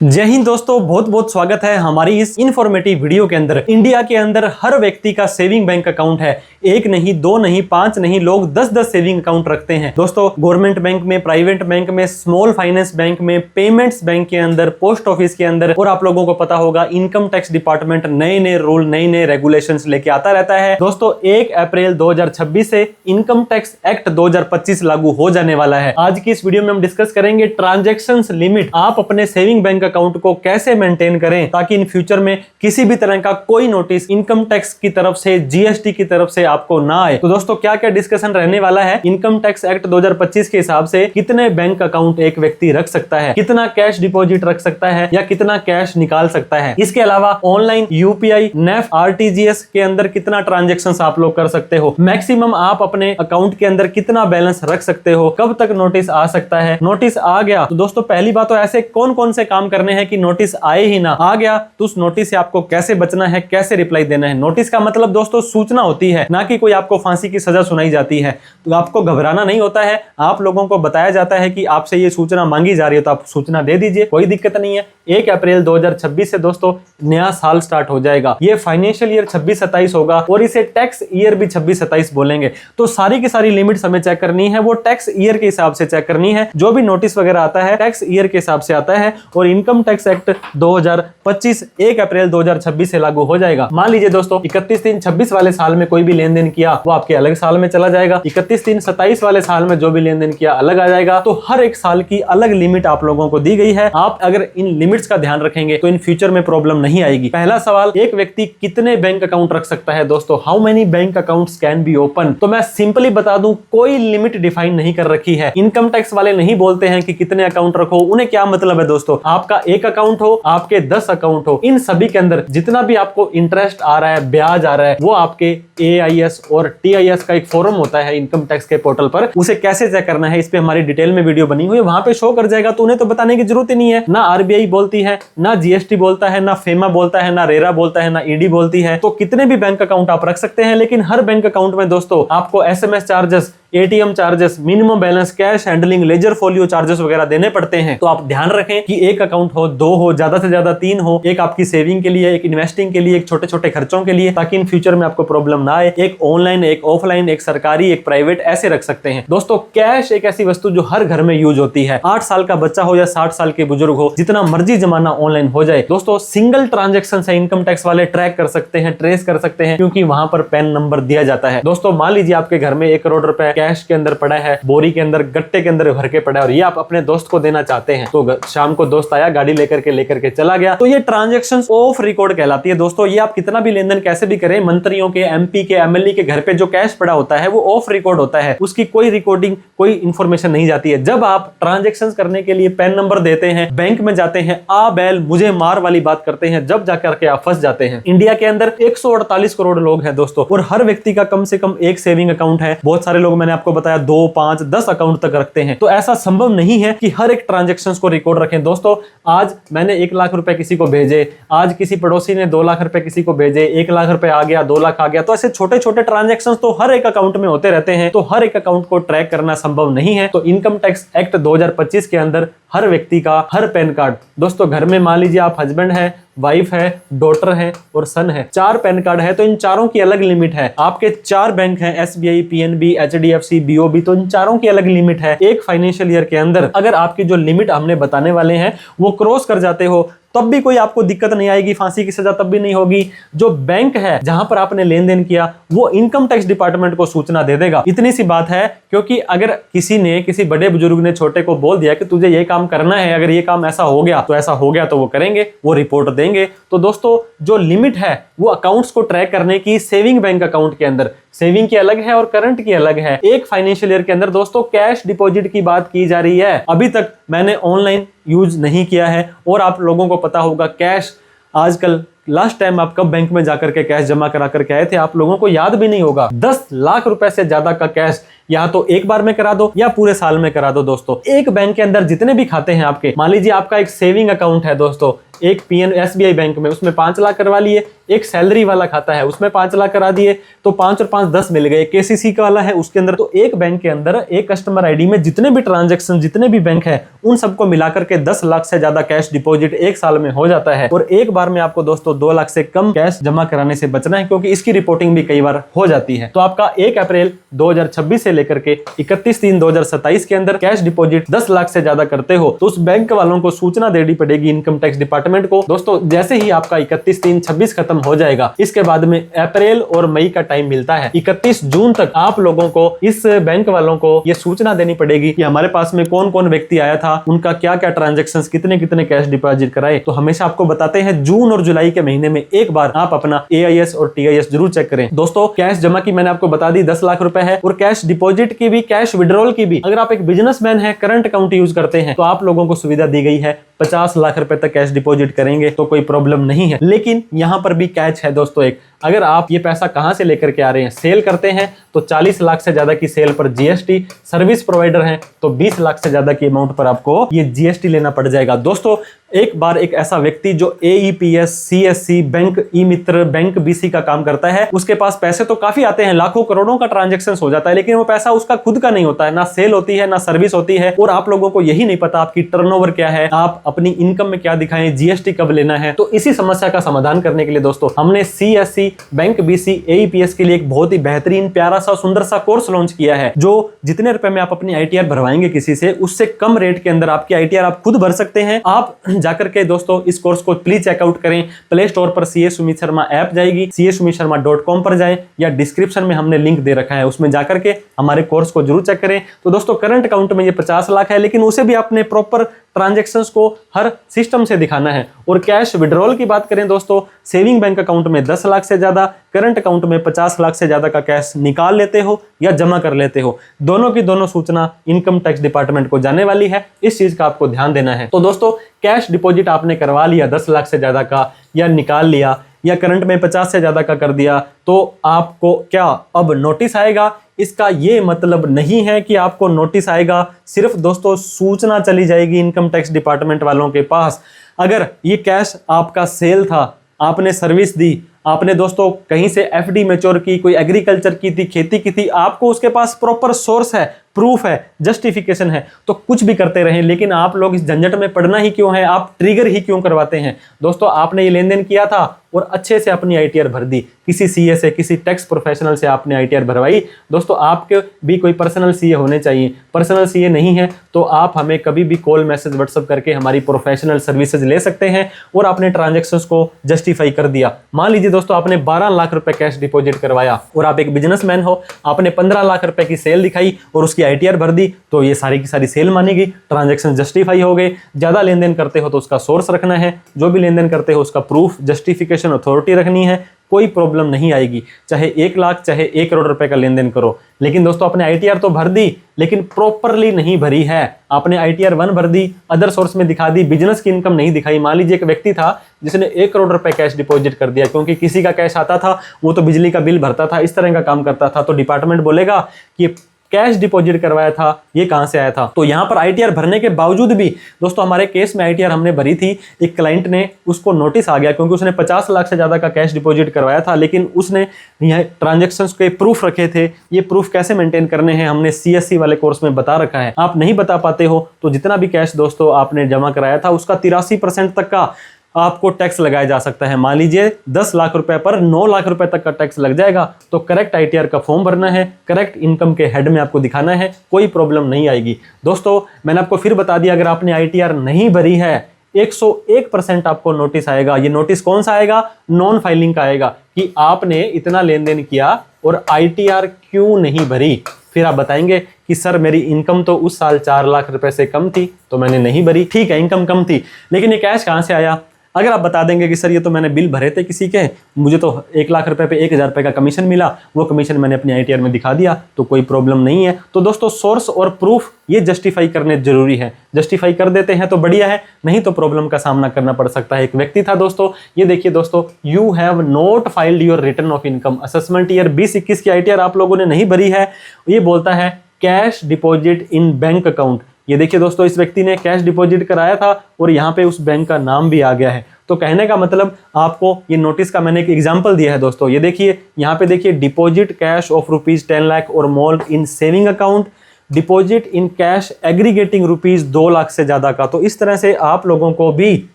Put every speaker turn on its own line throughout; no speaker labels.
जय हिंद दोस्तों, बहुत बहुत स्वागत है हमारी इस इंफॉर्मेटिव वीडियो के अंदर। इंडिया के अंदर हर व्यक्ति का सेविंग बैंक अकाउंट है। एक नहीं, दो नहीं, पांच नहीं, लोग 10-10 सेविंग अकाउंट रखते हैं। दोस्तों, गवर्नमेंट बैंक में, प्राइवेट बैंक में, स्मॉल फाइनेंस बैंक में, पेमेंट्स बैंक के अंदर, पोस्ट ऑफिस के अंदर, और आप लोगों को पता होगा इनकम टैक्स डिपार्टमेंट नए नए रूल, नए नए रेगुलेशंस लेके आता रहता है। दोस्तों, 1 अप्रैल 2026 से इनकम टैक्स एक्ट 2025 लागू हो जाने वाला है। आज की इस वीडियो में हम डिस्कस करेंगे ट्रांजैक्शन लिमिट। आप अपने सेविंग बैंक अकाउंट को कैसे मेंटेन करें ताकि इन फ्यूचर में किसी भी तरह का कोई नोटिस इनकम टैक्स की तरफ से, जीएसटी की तरफ से आपको ना आए। तो दोस्तों, क्या क्या डिस्कशन रहने वाला है। इनकम टैक्स एक्ट 2025 के हिसाब से कितने बैंक अकाउंट एक व्यक्ति रख सकता है, कितना कैश डिपॉजिट रख सकता है या कितना कैश निकाल सकता है। इसके अलावा ऑनलाइन यूपीआई, नेफ्ट, आरटीजीएस के अंदर कितना ट्रांजेक्शन आप लोग कर सकते हो। मैक्सिमम आप अपने अकाउंट के अंदर कितना बैलेंस रख सकते हो, कब तक नोटिस आ सकता है। नोटिस आ गया तो दोस्तों, पहली बात तो ऐसे कौन कौन से काम करने हैं कि नोटिस आए ही ना। आ गया तो उस नोटिस से आपको कैसे बचना है, कैसे रिप्लाई देना है। नोटिस का मतलब दोस्तों सूचना होती है, ना कि कोई आपको फांसी की सजा सुनाई जाती है। तो आपको घबराना नहीं होता है। आप लोगों को बताया जाता है कि आपसे ये सूचना मांगी जा रही है तो आप सूचना दे दीजिए, कोई दिक्कत नहीं है। 1 अप्रैल 2026 से दोस्तों नया साल स्टार्ट हो जाएगा। ये फाइनेंशियल ईयर 26-27 होगा और इसे टैक्स ईयर भी 26-27 बोलेंगे। तो सारी की सारी लिमिट्स हमें चेक करनी है, वो टैक्स ईयर के हिसाब से चेक करनी है। जो भी नोटिस वगैरह आता है टैक्स ईयर के हिसाब से आता है और इनकम टैक्स एक्ट 2025 1 अप्रैल 2026 से लागू हो जाएगा। मान लीजिए दोस्तों 31/3/26 वाले साल में कोई भी लेन देन किया वो आपके अलग साल में चला जाएगा। 31/3/27 वाले साल में जो भी लेन देन किया अलग आ जाएगा। तो हर एक साल की अलग लिमिट आप लोगों को दी गई है। आप अगर इन लिमिट्स का ध्यान रखेंगे तो इन फ्यूचर में प्रॉब्लम नहीं आएगी। पहला सवाल, एक व्यक्ति कितने बैंक अकाउंट रख सकता है। दोस्तों, how many bank accounts can be open. तो मैं सिंपली बता दूं, कोई लिमिट डिफाइन नहीं कर रखी है। इनकम टैक्स वाले नहीं बोलते हैं कि कितने अकाउंट रखो। उन्हें क्या मतलब है दोस्तों, आपका एक अकाउंट हो, आपके 10 अकाउंट हो, इन सभी के अंदर जितना भी आपको इंटरेस्ट आ रहा है, ब्याज आ रहा है, वो आपके AIS और TIS का एक फोरम होता है इनकम टैक्स के पोर्टल पर। उसे कैसे चेक करना है, इस पे हमारी डिटेल में वीडियो बनी हुई है, वहां पे शो कर जाएगा। तो उन्हें तो बताने की जरूरत ही नहीं है। ना RBI बोलती है, ना GST बोलता है, ना फेमा बोलता है, ना रेरा बोलता है, ना ED बोलती है। तो कितने भी बैंक अकाउंट आप रख सकते हैं, लेकिन हर बैंक अकाउंट में दोस्तों आपको SMS charges, ATM charges, minimum balance, cash handling, ledger folio charges वगैरह देने पड़ते हैं। तो आप ध्यान रखें कि एक अकाउंट हो, 2 हो, ज्यादा से ज्यादा 3 हो। एक आपकी सेविंग के लिए, एक इन्वेस्टिंग के लिए, एक छोटे छोटे खर्चों के लिए, ताकि इन फ्यूचर में आपको प्रॉब्लम ना आए। एक ऑनलाइन, एक ऑफलाइन, एक सरकारी, एक प्राइवेट, ऐसे रख सकते हैं। दोस्तों, कैश एक ऐसी वस्तु जो हर घर में यूज होती है। 8 साल का बच्चा हो या 60 साल के बुजुर्ग हो, जितना मर्जी जमाना ऑनलाइन हो जाए। दोस्तों, सिंगल ट्रांजेक्शन से इनकम टैक्स वाले ट्रैक कर सकते हैं, ट्रेस कर सकते हैं, क्योंकि वहां पर पैन नंबर दिया जाता है। दोस्तों, मान लीजिए आपके घर में 1 करोड़ रुपए कैश के अंदर पड़ा है, बोरी के अंदर, गट्टे के अंदर भर के पड़ा है, और ये आप अपने दोस्त को देना चाहते हैं। तो शाम को दोस्त आया, गाड़ी लेकर के चला गया, तो ये ट्रांजैक्शंस ऑफ रिकॉर्ड कहलाती है। दोस्तों, ये आप कितना भी लेन देन कैसे भी करें, मंत्रियों के, MP के, MLE के घर पे जो कैश पड़ा होता है वो ऑफ रिकॉर्ड होता है। उसकी कोई रिकॉर्डिंग, कोई इंफॉर्मेशन नहीं जाती है। जब आप ट्रांजैक्शंस करने के लिए पैन नंबर देते हैं, बैंक में जाते हैं, आ बैल मुझे मार वाली बात करते हैं, जब जाकर के आप फंस जाते हैं। इंडिया के अंदर 148 करोड़ लोग हैं दोस्तों, और हर व्यक्ति का कम से कम एक सेविंग अकाउंट है। बहुत सारे लोग, मैंने आपको बताया, 2, 5, 10 अकाउंट तक रखते हैं। तो ऐसा संभव नहीं है कि हर एक ट्रांजैक्शंस को रिकॉर्ड रखें। दोस्तों, आज मैंने 1 लाख रुपए किसी को भेजे, आज किसी पड़ोसी ने 2 लाख रुपए किसी को भेजे, 1 लाख रुपए आ गया, 2 लाख आ गया। तो ऐसे छोटे छोटे ट्रांजैक्शंस तो हर एक अकाउंट में होते रहते हैं। तो हर एक अकाउंट को ट्रैक करना संभव नहीं है। तो इनकम टैक्स एक्ट 2025 के अंदर हर व्यक्ति का हर पैन कार्ड, दोस्तों घर में मान लीजिए आप हस्बैंड है, वाइफ है, डॉटर है और सन है, 4 पैन कार्ड है, तो इन चारों की अलग लिमिट है। आपके 4 बैंक हैं, SBI, PNB, HDFC, BOB, तो इन चारों की अलग लिमिट है। एक फाइनेंशियल ईयर के अंदर अगर आपकी जो लिमिट हमने बताने वाले हैं वो क्रॉस कर जाते हो, तब भी कोई आपको दिक्कत नहीं आएगी, फांसी की सजा तब भी नहीं होगी। जो बैंक है जहां पर आपने लेन देन किया वो इनकम टैक्स डिपार्टमेंट को सूचना दे देगा। इतनी सी बात है, क्योंकि अगर किसी बड़े बुजुर्ग ने छोटे को बोल दिया कि तुझे ये काम करना है, अगर ये काम ऐसा हो गया तो ऐसा हो गया, तो वो करेंगे, वो रिपोर्ट देंगे। तो दोस्तों, जो लिमिट है वो अकाउंट्स को ट्रैक करने की सेविंग बैंक अकाउंट के अंदर, सेविंग की अलग है और करंट की अलग है। एक फाइनेंशियल ईयर के अंदर दोस्तों कैश डिपॉजिट की बात की जा रही है। अभी तक मैंने ऑनलाइन यूज नहीं किया है, और आप लोगों को पता होगा कैश आजकल, लास्ट टाइम आप कब बैंक में जाकर के कैश जमा करा करके आए थे, आप लोगों को याद भी नहीं होगा। 10 लाख रुपए से ज्यादा का कैश या तो एक बार में करा दो या पूरे साल में करा दो। दोस्तों एक बैंक के अंदर जितने भी खाते हैं आपके, मान लीजिए आपका एक सेविंग अकाउंट है दोस्तों, एक SBI बैंक में, उसमें 5 लाख करवा लिए, एक सैलरी वाला खाता है उसमें 5 लाख करा दिए, तो 5 और 5 10 मिल गए। KCC का वाला है उसके अंदर, तो एक बैंक के अंदर एक कस्टमर आईडी में जितने भी ट्रांजैक्शन, जितने भी बैंक है, उन सबको मिलाकर के 10 लाख से ज्यादा कैश डिपॉजिट एक साल में हो जाता है। और एक बार में आपको दोस्तों 2 लाख से कम कैश जमा कराने से बचना है, क्योंकि इसकी रिपोर्टिंग भी कई बार हो जाती है। तो आपका 1 अप्रैल 2026 से लेकर के 31/3/2027 के अंदर कैश डिपॉजिट 10 लाख से ज्यादा करते हो तो उस बैंक वालों को सूचना देनी पड़ेगी इनकम टैक्स डिपार्टमेंट को। दोस्तों जैसे ही आपका 31/3/26 खत्म हो जाएगा, इसके बाद में अप्रैल और मई का टाइम मिलता है। 31 जून तक आप लोगों को, इस बैंक वालों को ये सूचना देनी पड़ेगी कि हमारे पास में कौन कौन व्यक्ति आया था, उनका क्या क्या ट्रांजेक्शन, कितने कितने कैश डिपॉजिट कराए। तो हमेशा आपको बताते हैं जून और जुलाई के महीने में एक बार आप अपना AIS और TIS जरूर चेक करें। दोस्तों कैश जमा की मैंने आपको बता दी 10 लाख रुपए है, और कैश डिपॉजिट की भी, कैश विड्रॉल की भी, अगर आप एक बिजनेसमैन है, करंट अकाउंट यूज करते हैं, तो आप लोगों को सुविधा दी गई है 50 लाख रुपए तक कैश डिपॉजिट करेंगे तो कोई प्रॉब्लम नहीं है। लेकिन यहां पर भी कैच है दोस्तों एक, अगर आप ये पैसा कहां से लेकर के आ रहे हैं, सेल करते हैं तो 40 लाख से ज्यादा की सेल पर GST, सर्विस प्रोवाइडर हैं तो 20 लाख से ज्यादा की अमाउंट पर आपको ये GST लेना पड़ जाएगा। दोस्तों एक बार एक ऐसा व्यक्ति जो AEPS, CSC, bank eMitra, bank BC का काम करता है, उसके पास पैसे तो काफी आते हैं, लाखों करोड़ों का ट्रांजैक्शन हो जाता है, लेकिन वो पैसा उसका खुद का नहीं होता है, ना सेल होती है, ना सर्विस होती है, और आप लोगों को यही नहीं पता आपकी टर्नओवर क्या है, आप अपनी इनकम में क्या दिखाएं, GST कब लेना है। तो इसी समस्या का समाधान करने के लिए दोस्तों हमने CSC, बैंक BC, AEPS के लिए एक बहुत ही बेहतरीन, प्यारा सा, सुंदर सा कोर्स लॉन्च किया है, जो जितने रुपए में आप अपनी ITR भरवाएंगे किसी से, उससे कम रेट के अंदर आपकी ITR आप खुद भर सकते हैं। आप जाकर के दोस्तों इस कोर्स को प्लीज चेकआउट करें। प्ले स्टोर पर CA सुमित शर्मा ऐप जाएगी, CA-sumitSharma.com पर जाएं, या डिस्क्रिप्शन में हमने लिंक दे रखा है, उसमें जाकर के हमारे कोर्स को जरूर चेक करें। तो दोस्तों करंट अकाउंट में ये 50 लाख है, लेकिन उसे भी आपने प्रॉपर ट्रांजैक्शंस को हर सिस्टम से दिखाना है। और कैश विड्रॉल की बात करें दोस्तों, सेविंग बैंक अकाउंट में 10 लाख से ज्यादा, करंट अकाउंट में 50 लाख से ज्यादा का कैश निकाल लेते हो या जमा कर लेते हो, दोनों की दोनों सूचना इनकम टैक्स डिपार्टमेंट को जाने वाली है। इस चीज का आपको ध्यान देना है। तो दोस्तों कैश डिपॉजिट आपने करवा लिया 10 लाख से ज्यादा का, या निकाल लिया, या करंट में 50 से ज्यादा का कर दिया, तो आपको क्या अब नोटिस आएगा? इसका ये मतलब नहीं है कि आपको नोटिस आएगा, सिर्फ दोस्तों सूचना चली जाएगी इनकम टैक्स डिपार्टमेंट वालों के पास। अगर ये कैश आपका सेल था, आपने सर्विस दी, आपने दोस्तों कहीं से FD मैच्योर की, कोई एग्रीकल्चर की थी, खेती की थी, आपको उसके पास प्रॉपर सोर्स है, प्रूफ है, जस्टिफिकेशन है, तो कुछ भी करते रहें, लेकिन आप लोग इस झंझट में पड़ना ही क्यों है, आप ट्रिगर ही क्यों करवाते हैं? दोस्तों आपने ये लेन देन किया था और अच्छे से अपनी ITR भर दी, किसी CA से, किसी टैक्स प्रोफेशनल से आपने ITR भरवाई। दोस्तों आपके भी कोई पर्सनल CA होने चाहिए, पर्सनल CA नहीं है तो आप हमें कभी भी कॉल, मैसेज, व्हाट्सएप करके हमारी प्रोफेशनल सर्विसेज ले सकते हैं। और आपने ट्रांजेक्शन्स को जस्टिफाई कर दिया। मान लीजिए दोस्तों आपने 12 लाख रुपए कैश डिपॉजिट करवाया और आप एक बिजनेसमैन हो, आपने 15 लाख रुपए की सेल दिखाई और उसकी ITR भर दी, तो ये सारी की सारी सेल मानेगी, ट्रांजैक्शन जस्टिफाई हो गए। ज्यादा लेन देन करते हो तो उसका सोर्स रखना है, जो भी लेन देन करते हो उसका प्रूफ, जस्टिफिकेशन, अथॉरिटी रखनी है, कोई प्रॉब्लम नहीं आएगी। चाहे 1 लाख, चाहे 1 करोड़ रुपए का लेन देन करो। लेकिन दोस्तों आपने ITR तो भर दी, लेकिन प्रॉपरली नहीं भरी है। आपने ITR 1 भर दी, अदर सोर्स में दिखा दी, बिजनेस की इनकम नहीं दिखाई। मान लीजिए एक व्यक्ति था जिसने 1 करोड़ रुपए कैश डिपॉजिट कर दिया, क्योंकि किसी का कैश आता था, वो तो बिजली का बिल भरता था, इस तरह का काम करता था, तो डिपार्टमेंट बोलेगा कि कैश डिपॉजिट करवाया था, ये कहां से आया था? तो यहां पर ITR भरने के बावजूद भी दोस्तों हमारे केस में ITR हमने भरी थी, एक क्लाइंट ने, उसको नोटिस आ गया क्योंकि उसने 50 लाख से ज्यादा का कैश डिपॉजिट करवाया था, लेकिन उसने यह ट्रांजैक्शंस के प्रूफ रखे थे। ये प्रूफ कैसे मेंटेन करने हैं हमने CSC वाले कोर्स में बता रखा है। आप नहीं बता पाते हो तो जितना भी कैश दोस्तों आपने जमा कराया था उसका 83% तक का आपको टैक्स लगाया जा सकता है। मान लीजिए 10 लाख रुपए पर 9 लाख रुपए तक का टैक्स लग जाएगा, तो करेक्ट ITR का फॉर्म भरना है, करेक्ट इनकम के हेड में आपको दिखाना है, कोई प्रॉब्लम नहीं आएगी। दोस्तों मैंने आपको फिर बता दिया, अगर आपने ITR नहीं भरी है 101% आपको नोटिस आएगा। ये नोटिस कौन सा आएगा? नॉन फाइलिंग का आएगा, कि आपने इतना लेन देन किया और ITR क्यों नहीं भरी। फिर आप बताएंगे कि सर मेरी इनकम तो उस साल 4 लाख रुपए से कम थी तो मैंने नहीं भरी। ठीक है, इनकम कम थी, लेकिन ये कैश कहां से आया? अगर आप बता देंगे कि सर ये तो मैंने बिल भरे थे किसी के, मुझे तो 1 लाख रुपए पे 1,000 रुपए का कमीशन मिला, वो कमीशन मैंने अपनी ITR में दिखा दिया, तो कोई प्रॉब्लम नहीं है। तो दोस्तों सोर्स और प्रूफ ये जस्टिफाई करने जरूरी है। जस्टिफाई कर देते हैं तो बढ़िया है, नहीं तो प्रॉब्लम का सामना करना पड़ सकता है। एक व्यक्ति था दोस्तों, ये देखिए दोस्तों, you have not filed your return of income assessment year 2021 की ITR आप लोगों ने नहीं भरी है। ये बोलता है cash deposit in bank account. ये देखिए दोस्तों, इस व्यक्ति ने कैश डिपॉजिट कराया था और यहाँ पे उस बैंक का नाम भी आ गया है। तो कहने का मतलब आपको ये नोटिस का मैंने एक एग्जांपल दिया है दोस्तों। ये देखिए यहाँ पे देखिए, deposit cash of ₹10 lakh or more in saving account, deposit in cash aggregating ₹2 lakh से ज्यादा का। तो इस तरह से आप लोगों को भी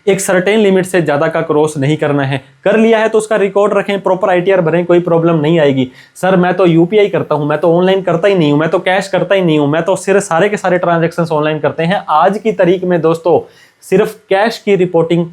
एक सर्टेन लिमिट से ज्यादा का क्रॉस नहीं करना है। कर लिया है तो उसका रिकॉर्ड रखें, प्रॉपर ITR भरें, कोई प्रॉब्लम नहीं आएगी। सर मैं तो UPI करता हूं, मैं तो ऑनलाइन करता ही नहीं हूं, मैं तो कैश करता ही नहीं हूं, मैं तो सिर्फ सारे के सारे ट्रांजैक्शंस ऑनलाइन करते हैं। आज की तारीख में दोस्तों सिर्फ कैश की रिपोर्टिंग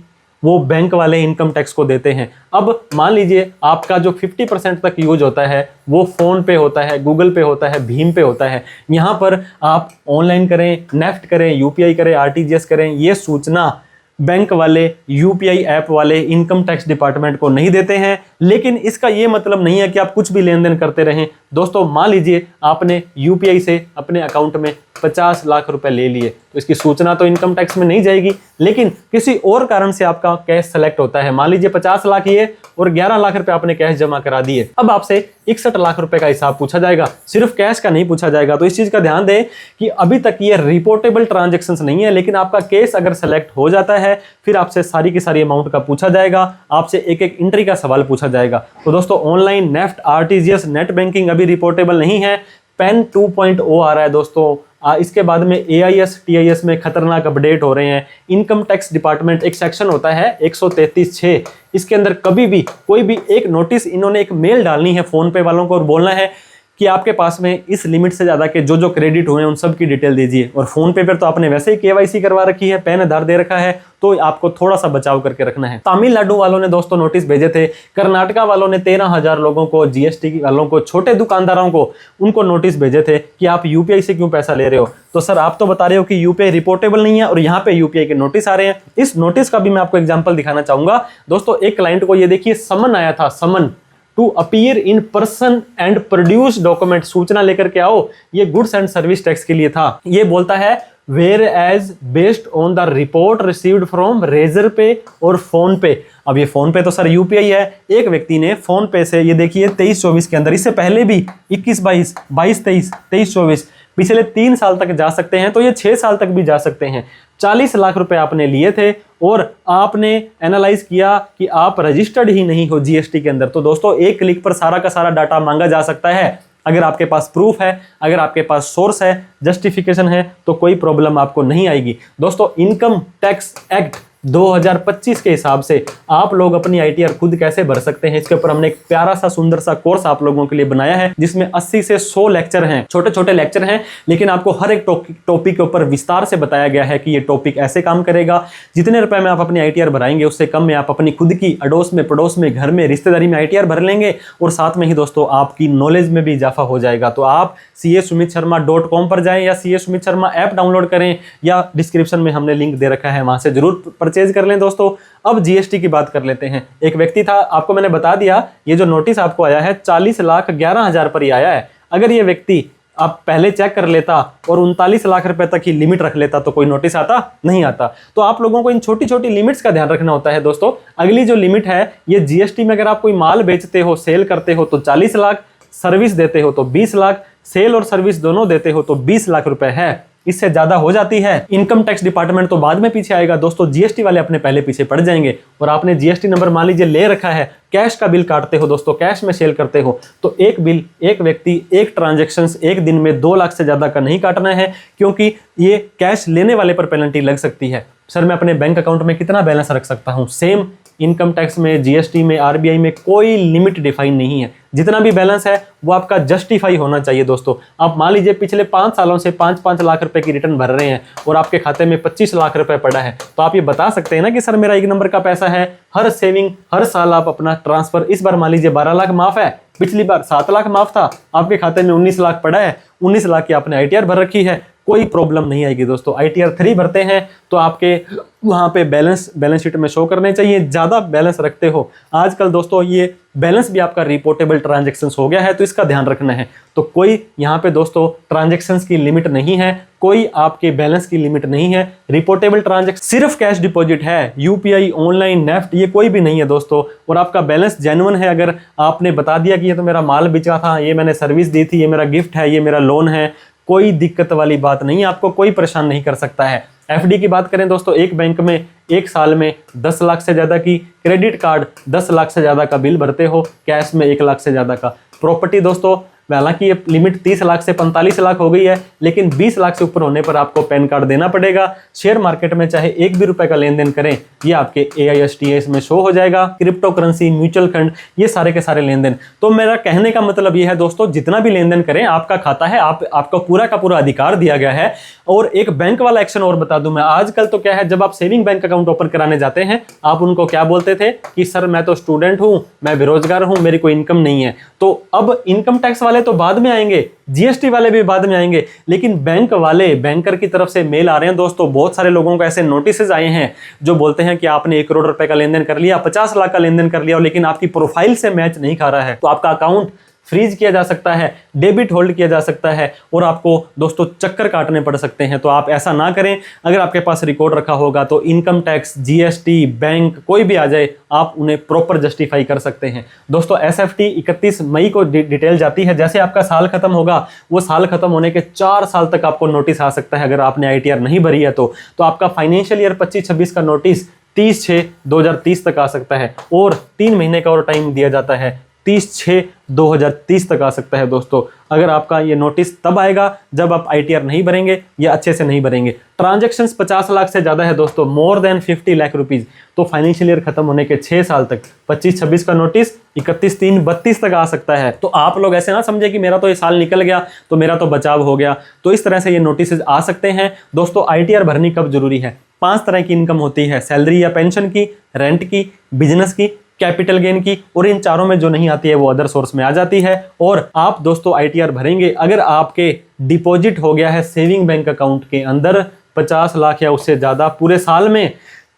वो बैंक वाले इनकम टैक्स को देते हैं। अब मान लीजिए आपका जो 50% तक यूज होता है वो फोन पे होता है, गूगल पे होता है, भीम पे होता है। यहाँ पर आप ऑनलाइन करें, नेफ्ट करें, UPI करें, RTGS करें, ये सूचना बैंक वाले, UPI ऐप वाले इनकम टैक्स डिपार्टमेंट को नहीं देते हैं। लेकिन इसका ये मतलब नहीं है कि आप कुछ भी लेन देन करते रहें। दोस्तों मान लीजिए आपने UPI से अपने अकाउंट में 50 लाख रुपए ले लिए, तो इसकी सूचना तो इनकम टैक्स में नहीं जाएगी। लेकिन किसी और कारण से आपका कैश सेलेक्ट होता है, मान लीजिए 50 लाख ये और 11 लाख रुपए आपने कैश जमा करा दिए, अब आपसे 61 लाख रुपए का हिसाब पूछा जाएगा, सिर्फ कैश का नहीं पूछा जाएगा। तो इस चीज का ध्यान दें कि अभी तक ये रिपोर्टेबल ट्रांजैक्शंस नहीं है, लेकिन आपका केस अगर सेलेक्ट हो जाता है फिर आपसे सारी की सारी अमाउंट का पूछा जाएगा, आपसे एक एक एंट्री का सवाल पूछा जाएगा। तो दोस्तों online NEFT, RTGS, net banking अभी रिपोर्टेबल नहीं है। पेन 2.0 आ रहा है दोस्तों, इसके बाद में AIS, TIS में खतरनाक अपडेट हो रहे हैं। इनकम टैक्स डिपार्टमेंट एक सेक्शन होता है 133(6), इसके अंदर कभी भी कोई भी एक नोटिस इन्होंने एक मेल डालनी है फोन पे वालों को और बोलना है कि आपके पास में इस लिमिट से ज्यादा के जो जो क्रेडिट हुए हैं उन सब की डिटेल दीजिए। और फोन पे पर तो आपने वैसे ही KYC करवा रखी है, पैन आधार दे रखा है, तो आपको थोड़ा सा बचाव करके रखना है। तमिलनाडु वालों ने दोस्तों नोटिस भेजे थे, कर्नाटका वालों ने 13,000 लोगों को, GST वालों को, छोटे दुकानदारों को, उनको नोटिस भेजे थे कि आप UPI से क्यों पैसा ले रहे हो। तो सर आप तो बता रहे हो कि UPI रिपोर्टेबल नहीं है और यहाँ पे UPI के नोटिस आ रहे हैं। इस नोटिस का भी मैं आपको एग्जाम्पल दिखाना चाहूंगा दोस्तों। एक क्लाइंट को ये देखिए समन आया था, summon to appear in person and produce document, सूचना लेकर के आओ। ये गुड्स एंड सर्विस टैक्स के लिए था। ये बोलता है where as based on the report received from Razorpay और फोन पे। अब ये फोन पे तो सर UPI है। एक व्यक्ति ने फोन पे से, ये देखिए 23-24 के अंदर, इससे पहले भी 21-22, 22-23, 23-24, पिछले 3 साल तक जा सकते हैं, तो ये 6 साल तक भी जा सकते हैं। 40 लाख रुपए आपने लिए थे और आपने एनालाइज किया कि आप रजिस्टर्ड ही नहीं हो GST के अंदर। तो दोस्तों एक क्लिक पर सारा का सारा डाटा मांगा जा सकता है। अगर आपके पास प्रूफ है, अगर आपके पास सोर्स है, जस्टिफिकेशन है, तो कोई प्रॉब्लम आपको नहीं आएगी। दोस्तों इनकम टैक्स एक्ट 2025 के हिसाब से आप लोग अपनी ITR खुद कैसे भर सकते हैं, इसके ऊपर हमने एक प्यारा सा सुंदर सा कोर्स आप लोगों के लिए बनाया है, जिसमें 80 से 100 लेक्चर हैं, छोटे छोटे लेक्चर हैं, लेकिन आपको हर एक टॉपिक के ऊपर विस्तार से बताया गया है कि ये टॉपिक ऐसे काम करेगा। जितने रुपए में आप अपनी ITR भराएंगे उससे कम में आप अपनी खुद की अड़ोस में, पड़ोस में, घर में, रिश्तेदारी में ITR भर लेंगे और साथ में ही दोस्तों आपकी नॉलेज में भी इजाफा हो जाएगा। तो आप CASumitSharma.com पर जाएं या CA Sumit Sharma app download करें या डिस्क्रिप्शन में हमने लिंक दे रखा है, वहां से जरूर परचेज कर लें दोस्तों। अब GST की बात कर लेते हैं। एक व्यक्ति था, आपको मैंने बता दिया, ये जो नोटिस आपको आया है 40,11,000 पर ही आया है। अगर ये व्यक्ति आप पहले चेक कर लेता और 39 लाख रुपए तक की लिमिट रख लेता तो कोई नोटिस आता नहीं आता। तो आप लोगों को इन छोटी छोटी लिमिट्स का ध्यान रखना होता है दोस्तों। अगली जो लिमिट है ये GST में, अगर आप कोई माल बेचते हो, सेल करते हो तो 40 लाख, सर्विस देते हो तो 20 लाख, सेल और सर्विस दोनों देते हो तो 20 लाख रुपए है। इससे ज्यादा हो जाती है, इनकम टैक्स डिपार्टमेंट तो बाद में पीछे आएगा दोस्तों, GST वाले अपने पहले पीछे पड़ जाएंगे। और आपने GST नंबर मान लीजिए ले रखा है, कैश का बिल काटते हो दोस्तों, कैश में सेल करते हो, तो एक बिल, एक व्यक्ति, एक ट्रांजैक्शन एक दिन में 2 लाख से ज्यादा का नहीं काटना है, क्योंकि ये कैश लेने वाले पर पेनल्टी लग सकती है। सर मैं अपने बैंक अकाउंट में कितना बैलेंस रख सकता हूं? सेम इनकम टैक्स में, GST में, RBI में कोई लिमिट डिफाइन नहीं है। जितना भी बैलेंस है वो आपका जस्टिफाई होना चाहिए दोस्तों। आप मान लीजिए पिछले 5 सालों से 5-5 लाख रुपए की रिटर्न भर रहे हैं और आपके खाते में 25 लाख रुपए पड़ा है, तो आप ये बता सकते हैं ना कि सर मेरा 1 नंबर का पैसा है। हर सेविंग, हर साल आप अपना ट्रांसफर, इस बार मान लीजिए 12 लाख माफ है, पिछली बार 7 लाख माफ था, आपके खाते में 19 लाख पड़ा है, 19 लाख की आपने ITR भर रखी है, कोई प्रॉब्लम नहीं आएगी दोस्तों। ITR 3 भरते हैं तो आपके वहाँ पे बैलेंस शीट में शो करने चाहिए। ज़्यादा बैलेंस रखते हो, आजकल दोस्तों ये बैलेंस भी आपका रिपोर्टेबल ट्रांजैक्शंस हो गया है, तो इसका ध्यान रखना है। तो कोई यहाँ पे दोस्तों ट्रांजैक्शंस की लिमिट नहीं है, कोई आपके बैलेंस की लिमिट नहीं है। रिपोर्टेबल ट्रांजैक्शन सिर्फ कैश डिपॉजिट है, UPI, ऑनलाइन, नेफ्ट ये कोई भी नहीं है दोस्तों। और आपका बैलेंस जेन्युइन है, अगर आपने बता दिया कि ये तो मेरा माल बिका था, ये मैंने सर्विस दी थी, ये मेरा गिफ्ट है, ये मेरा लोन है, कोई दिक्कत वाली बात नहीं है, आपको कोई परेशान नहीं कर सकता है। FD की बात करें दोस्तों, एक बैंक में एक साल में 10 लाख से ज़्यादा की, क्रेडिट कार्ड 10 लाख से ज़्यादा का बिल भरते हो, कैश में 1 लाख से ज़्यादा का। प्रॉपर्टी दोस्तों, हालांकि ये लिमिट 30 लाख से 45 लाख हो गई है, लेकिन 20 लाख से ऊपर होने पर आपको पैन कार्ड देना पड़ेगा। शेयर मार्केट में चाहे 1 भी रुपए का लेन देन करें, ये आपके AISTS में शो हो जाएगा। क्रिप्टो करेंसी, म्यूचुअल फंड, ये सारे के सारे लेन देन। तो मेरा कहने का मतलब ये है दोस्तों, जितना भी लेन देन करें, आपका खाता है, आपको पूरा का पूरा अधिकार दिया गया है। और एक बैंक वाला एक्शन और बता दूं मैं, आजकल तो क्या है, जब आप सेविंग बैंक अकाउंट ओपन कराने जाते हैं, आप उनको क्या बोलते थे कि सर मैं तो स्टूडेंट हूं, मैं बेरोजगार हूं, मेरी कोई इनकम नहीं है। तो अब इनकम टैक्स वाले तो बाद में आएंगे, GST वाले भी बाद में आएंगे, लेकिन बैंक वाले, बैंकर की तरफ से मेल आ रहे हैं दोस्तों। बहुत सारे लोगों को ऐसे नोटिसेज आए हैं जो बोलते हैं कि आपने 1 करोड़ रुपए का लेन देन कर लिया, 50 लाख का लेन देन कर लिया, लेकिन आपकी प्रोफाइल से मैच नहीं खा रहा है, तो आपका अकाउंट फ्रीज किया जा सकता है, डेबिट होल्ड किया जा सकता है, और आपको दोस्तों चक्कर काटने पड़ सकते हैं। तो आप ऐसा ना करें। अगर आपके पास रिकॉर्ड रखा होगा तो इनकम टैक्स, GST, बैंक कोई भी आ जाए, आप उन्हें प्रॉपर जस्टिफाई कर सकते हैं। दोस्तों SFT 31 मई को डिटेल जाती है। जैसे आपका साल खत्म होगा, वो साल खत्म होने के 4 साल तक आपको नोटिस आ सकता है, अगर आपने ITR नहीं भरी है तो आपका फाइनेंशियल ईयर 25-26 का नोटिस 30/6/2030 तक आ सकता है, और 3 महीने का और टाइम दिया जाता है, 30/6/2030 तक आ सकता है दोस्तों। अगर आपका ये नोटिस तब आएगा जब आप ITR नहीं भरेंगे या अच्छे से नहीं भरेंगे। ट्रांजैक्शंस 50 लाख से ज्यादा है दोस्तों, मोर देन 50 लाख रुपीज, तो फाइनेंशियल ईयर खत्म होने के 6 साल तक 25-26 का नोटिस 31/3/32 तक आ सकता है। तो आप लोग ऐसे ना समझे कि मेरा तो ये साल निकल गया तो मेरा तो बचाव हो गया। तो इस तरह से ये नोटिस आ सकते हैं दोस्तों। ITR भरनी कब जरूरी है? 5 तरह की इनकम होती है, सैलरी या पेंशन की, रेंट की, बिजनेस की, कैपिटल गेन की, और इन चारों में जो नहीं आती है वो अदर सोर्स में आ जाती है। और आप दोस्तों ITR भरेंगे अगर आपके डिपॉजिट हो गया है सेविंग बैंक अकाउंट के अंदर 50 लाख या उससे ज्यादा पूरे साल में,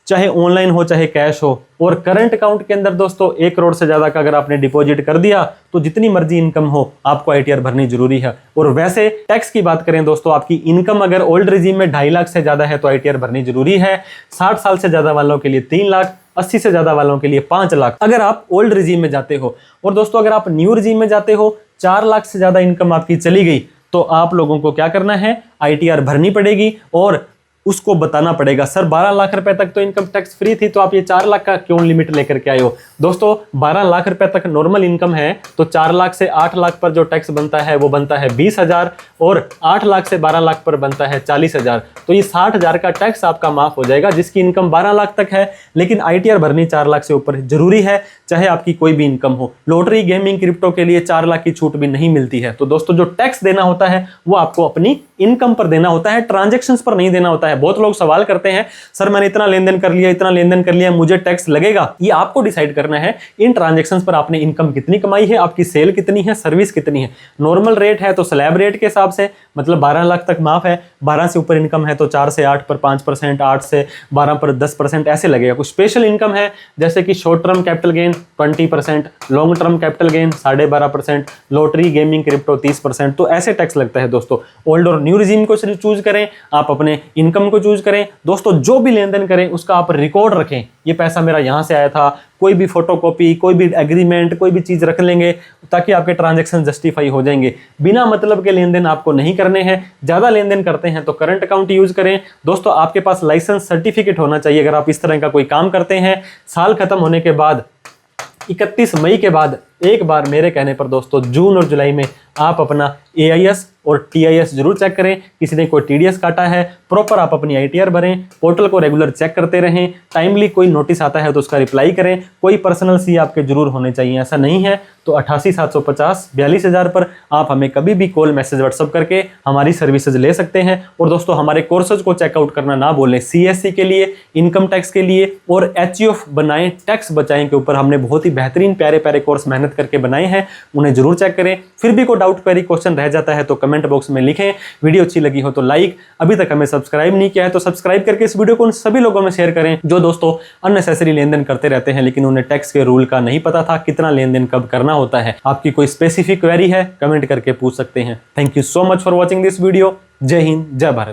चाहे ऑनलाइन हो चाहे कैश हो। और करंट अकाउंट के अंदर दोस्तों 1 करोड़ से ज्यादा का अगर आपने डिपॉजिट कर दिया तो जितनी मर्जी इनकम हो आपको ITR भरनी जरूरी है। और वैसे टैक्स की बात करें दोस्तों, आपकी इनकम अगर ओल्ड रिजीम में 2.5 लाख से ज्यादा है तो ITR भरनी जरूरी है। 60 साल से ज्यादा वालों के लिए 3 लाख, 80 से ज्यादा वालों के लिए 5 लाख अगर आप ओल्ड रिजीम में जाते हो। और दोस्तों अगर आप न्यू रिजीम में जाते हो, 4 लाख से ज्यादा इनकम आपकी चली गई, तो आप लोगों को क्या करना है, ITR भरनी पड़ेगी और उसको बताना पड़ेगा सर 12 लाख रुपए तक तो इनकम टैक्स फ्री थी, तो आप ये 4 लाख का क्यों लिमिट लेकर के आए हो। दोस्तों 12 लाख रुपए तक नॉर्मल इनकम है, तो 4 लाख से 8 लाख पर जो टैक्स बनता है वो बनता है 20,000, और 8 लाख से 12 लाख पर बनता है 40,000। तो ये 60,000 का टैक्स आपका माफ हो जाएगा जिसकी इनकम 12 लाख तक है। लेकिन ITR भरनी 4 लाख से ऊपर जरूरी है, चाहे आपकी कोई भी इनकम हो। लॉटरी, गेमिंग, क्रिप्टो के लिए 4 लाख की छूट भी नहीं मिलती है। तो दोस्तों जो टैक्स देना होता है वो आपको अपनी इनकम पर देना होता है, ट्रांजैक्शंस पर नहीं देना होता है। बहुत लोग सवाल करते हैं सर मैंने इतना लेन देन कर लिया, इतना लेन देन कर लिया, मुझे टैक्स लगेगा? ये आपको डिसाइड करना है इन ट्रांजैक्शंस पर आपने इनकम कितनी कमाई है, आपकी सेल कितनी है, सर्विस कितनी है। नॉर्मल रेट है तो स्लैब रेट के हिसाब से, मतलब 12 लाख तक माफ है, 12 से ऊपर इनकम है तो 4 से 8 पर 5%, 8 से 12 पर 10% ऐसे लगेगा। कुछ स्पेशल इनकम है जैसे कि short term capital gain 20%, long term capital gain 12.5%, lottery, gaming, crypto 30%, तो ऐसे टैक्स लगता है दोस्तों। ओल्ड और न्यू रिजीम को चूज करें, आप अपने इनकम को चूज करें दोस्तों। जो भी लेन देन करें उसका आप रिकॉर्ड रखें, ये पैसा मेरा यहां से आया था, कोई भी फोटोकॉपी, कोई भी एग्रीमेंट, कोई भी चीज रख लेंगे ताकि आपके ट्रांजैक्शन जस्टिफाई हो जाएंगे। बिना मतलब के लेन देन आपको नहीं करने हैं। ज्यादा लेन देन करते हैं तो करंट अकाउंट यूज करें दोस्तों। आपके पास लाइसेंस सर्टिफिकेट होना चाहिए अगर आप इस तरह का कोई काम करते हैं। साल खत्म होने के बाद 31 मई के बाद एक बार मेरे कहने पर दोस्तों जून और जुलाई में आप अपना AIS और TIS जरूर चेक करें। किसी ने कोई TDS काटा है, प्रॉपर आप अपनी ITR भरें, पोर्टल को रेगुलर चेक करते रहें, टाइमली कोई नोटिस आता है तो उसका रिप्लाई करें। कोई पर्सनल सी आपके जरूर होने चाहिए, ऐसा नहीं है तो 88 750 42,000 पर आप हमें कभी भी कॉल, मैसेज, व्हाट्सअप करके हमारी सर्विसेज ले सकते हैं। और दोस्तों हमारे कोर्सेज को चेकआउट करना ना भूलें। CSC के लिए, इनकम टैक्स के लिए और HUF बनाएं, टैक्स बचाएं के ऊपर हमने बहुत ही बेहतरीन प्यारे प्यारे कोर्स मेहनत करके बनाए हैं, उन्हें जरूर चेक करें। फिर भी कोई डाउट, क्वेरी, क्वेश्चन रह जाता है तो कमेंट कमेंट बॉक्स में लिखें। वीडियो अच्छी लगी हो तो लाइक, अभी तक हमें सब्सक्राइब नहीं किया है तो सब्सक्राइब करके इस वीडियो को उन सभी लोगों में शेयर करें जो दोस्तों अननेसेसरी लेन देन करते रहते हैं, लेकिन उन्हें टैक्स के रूल का नहीं पता था कितना लेन देन कब करना होता है। आपकी कोई स्पेसिफिक क्वेरी है कमेंट करके पूछ सकते हैं। Thank you so much for watching this video. जय हिंद, जय भारत।